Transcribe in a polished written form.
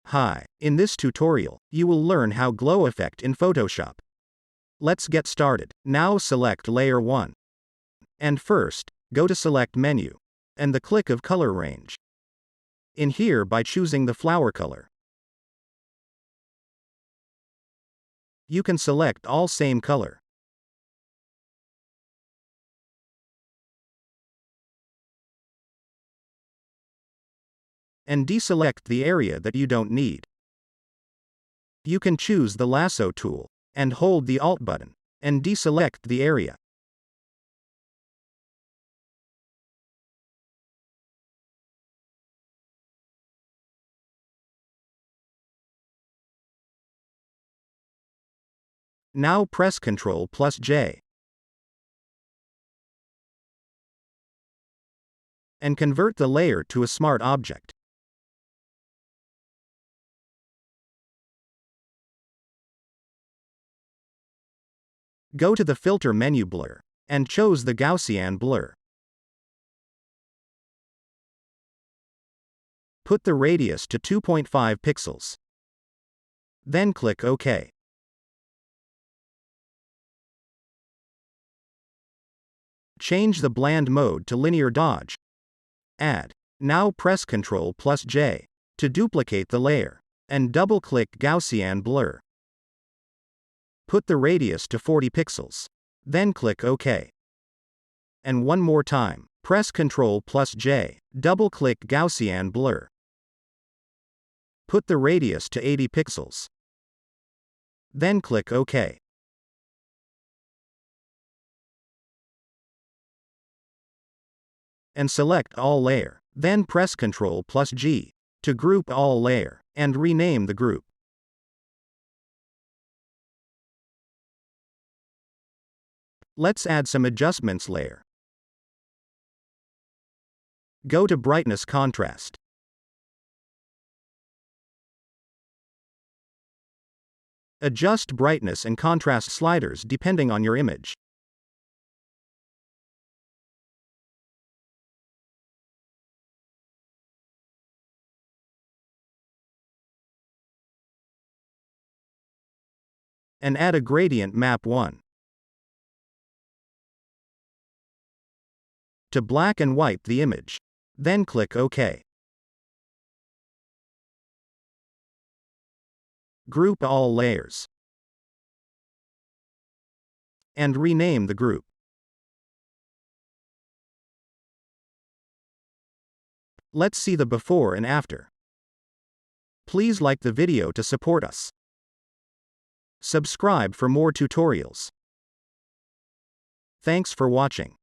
Hi, in this tutorial, you will learn how glow effect in Photoshop. Let's get started. Now select layer 1. And first, go to select menu. And the click of color range. In here by choosing the flower color. You can select all same color. And deselect the area that you don't need. You can choose the lasso tool, and hold the Alt button, and deselect the area. Now press Ctrl+J. And convert the layer to a smart object. Go to the Filter menu Blur, and choose the Gaussian blur. Put the radius to 2.5 pixels. Then click OK. Change the blend mode to linear dodge. Add. Now press Ctrl+J to duplicate the layer, and double-click Gaussian blur. Put the radius to 40 pixels. Then click OK. And one more time, press Ctrl+J, double-click Gaussian blur. Put the radius to 80 pixels. Then click OK. And select all layer. Then press Ctrl+G to group all layer, and rename the group. Let's add some adjustments layer. Go to Brightness Contrast. Adjust brightness and contrast sliders depending on your image. And add a gradient map 1. To black and white the image. Then click OK. Group all layers. And rename the group. Let's see the before and after. Please like the video to support us. Subscribe for more tutorials. Thanks for watching.